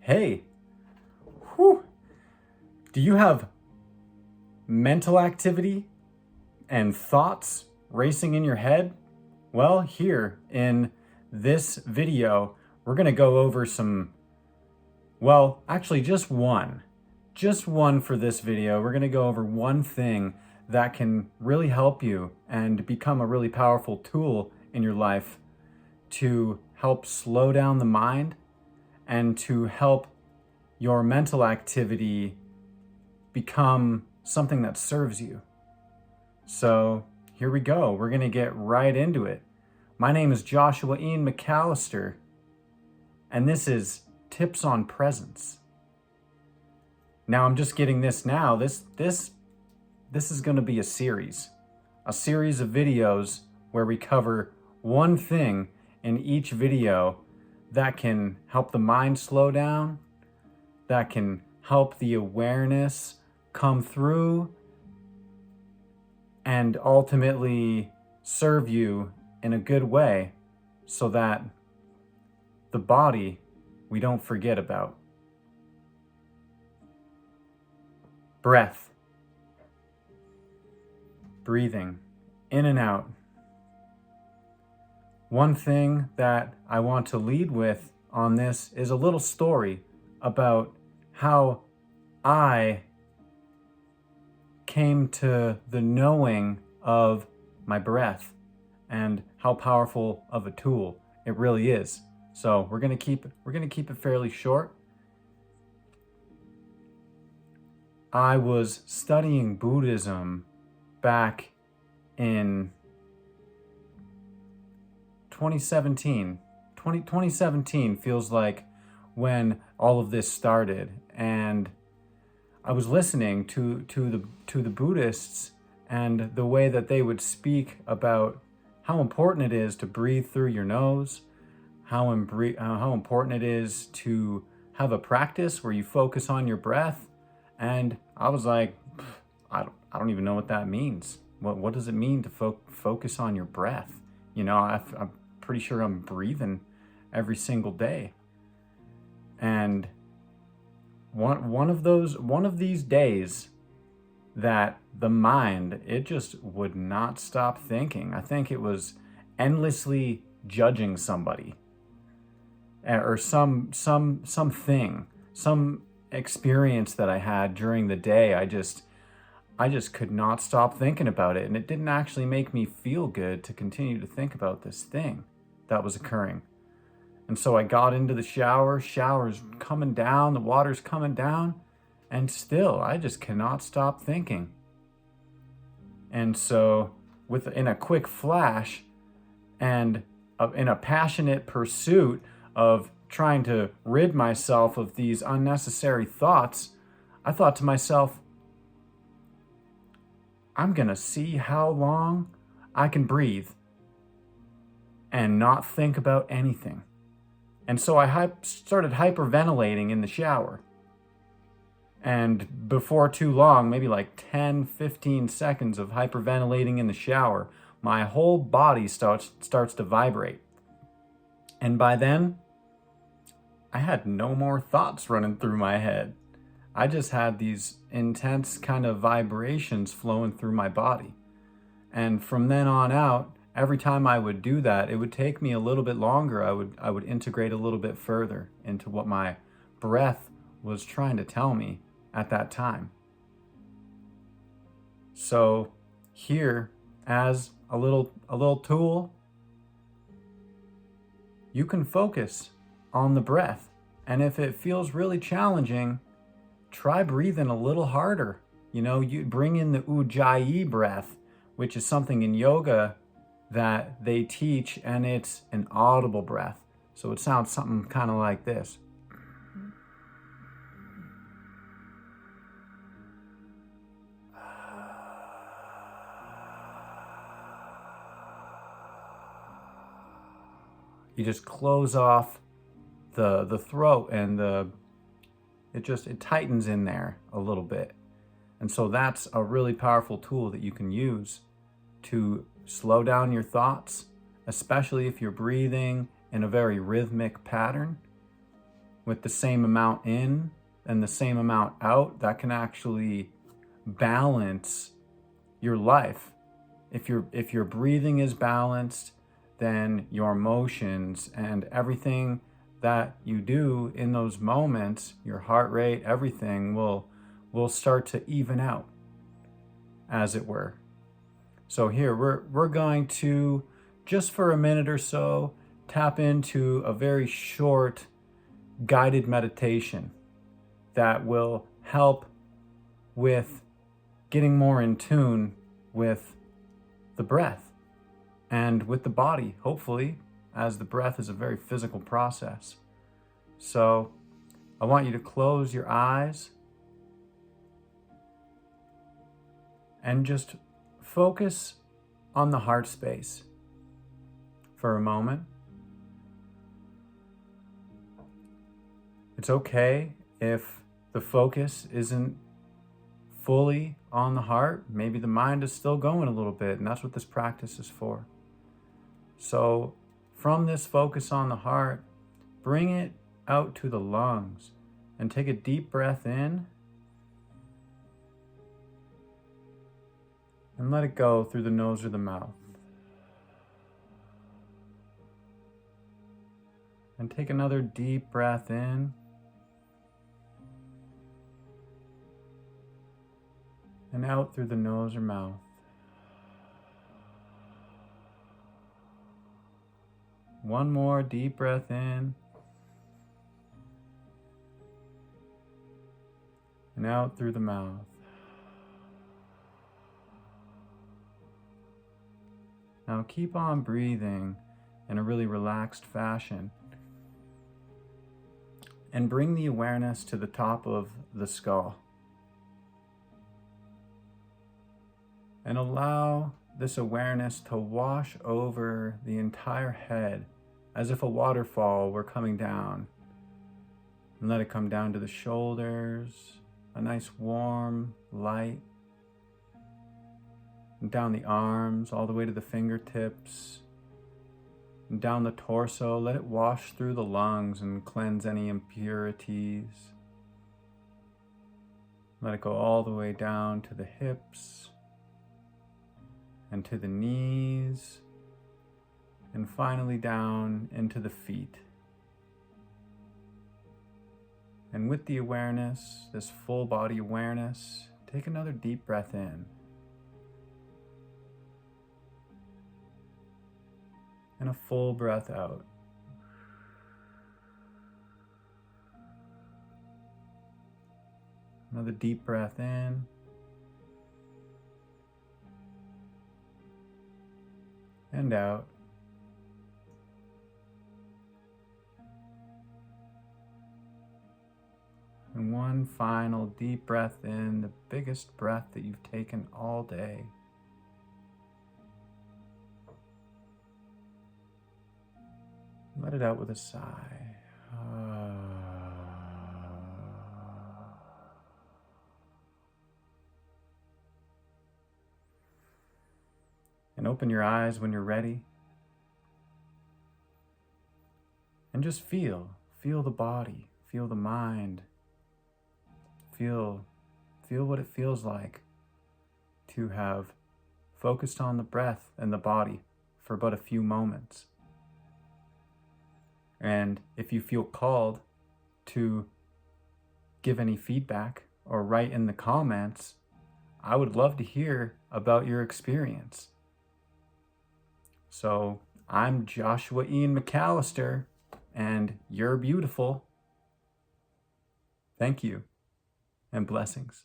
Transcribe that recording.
Hey, whew, do you have mental activity and thoughts racing in your head? Well, here in this video, we're going to go over actually just one for this video. We're going to go over one thing that can really help you and become a really powerful tool in your life to help slow down the mind and to help your mental activity become something that serves you. So here we go. We're going to get right into it. My name is Joshua Ian McAllister, and this is Tips on Presence. Now I'm just getting this now. This is going to be a series of videos where we cover one thing in each video that can help the mind slow down, that can help the awareness come through, and ultimately serve you in a good way so that the body we don't forget about. Breath. Breathing in and out. One thing that I want to lead with on this is a little story about how I came to the knowing of my breath and how powerful of a tool it really is. So we're gonna keep it fairly short. I was studying Buddhism back in 2017. 2017 feels like when all of this started, and I was listening to the Buddhists and the way that they would speak about how important it is to breathe through your nose, how important it is to have a practice where you focus on your breath. And I was like, I don't even know what that means. What does it mean to focus on your breath? You know, I'm pretty sure I'm breathing every single day. And one of these days that the mind, it just would not stop thinking. I think it was endlessly judging somebody or something, some experience that I had during the day. I just could not stop thinking about it, and it didn't actually make me feel good to continue to think about this thing that was occurring. And so I got into the shower's coming down, the water's coming down, and still I just cannot stop thinking. And so in a quick flash and in a passionate pursuit of trying to rid myself of these unnecessary thoughts, I thought to myself, I'm gonna see how long I can breathe and not think about anything. And so I started hyperventilating in the shower. And before too long, maybe like 10, 15 seconds of hyperventilating in the shower, my whole body starts to vibrate. And by then, I had no more thoughts running through my head. I just had these intense kind of vibrations flowing through my body. And from then on out, every time I would do that, it would take me a little bit longer. I would integrate a little bit further into what my breath was trying to tell me at that time. So here, as a little tool, you can focus on the breath. And if it feels really challenging, try breathing a little harder. You know, you bring in the Ujjayi breath, which is something in yoga that they teach, and it's an audible breath. So it sounds something kind of like this. You just close off the throat, and it tightens in there a little bit. And so that's a really powerful tool that you can use to slow down your thoughts, especially if you're breathing in a very rhythmic pattern. with the same amount in and the same amount out, that can actually balance your life. If your breathing is balanced, then your emotions and everything that you do in those moments, your heart rate, everything will start to even out, as it were. So here we're going to, just for a minute or so, tap into a very short guided meditation that will help with getting more in tune with the breath and with the body, hopefully, as the breath is a very physical process. So I want you to close your eyes and just focus on the heart space for a moment. It's okay if the focus isn't fully on the heart. Maybe the mind is still going a little bit, and that's what this practice is for. So from this focus on the heart, bring it out to the lungs and take a deep breath in and let it go through the nose or the mouth. And take another deep breath in and out through the nose or mouth. One more deep breath in and out through the mouth. Now keep on breathing in a really relaxed fashion and bring the awareness to the top of the skull. And allow this awareness to wash over the entire head as if a waterfall were coming down. And let it come down to the shoulders, a nice warm light. And down the arms, all the way to the fingertips. And down the torso, let it wash through the lungs and cleanse any impurities. Let it go all the way down to the hips and to the knees, and finally down into the feet. And with the awareness, this full body awareness, take another deep breath in. And a full breath out. Another deep breath in. And out. And one final deep breath in, the biggest breath that you've taken all day. Let it out with a sigh. And open your eyes when you're ready. And just feel the body, feel the mind. Feel what it feels like to have focused on the breath and the body for but a few moments. And if you feel called to give any feedback or write in the comments, I would love to hear about your experience. So I'm Joshua Ian McAllister, and you're beautiful. Thank you, and blessings.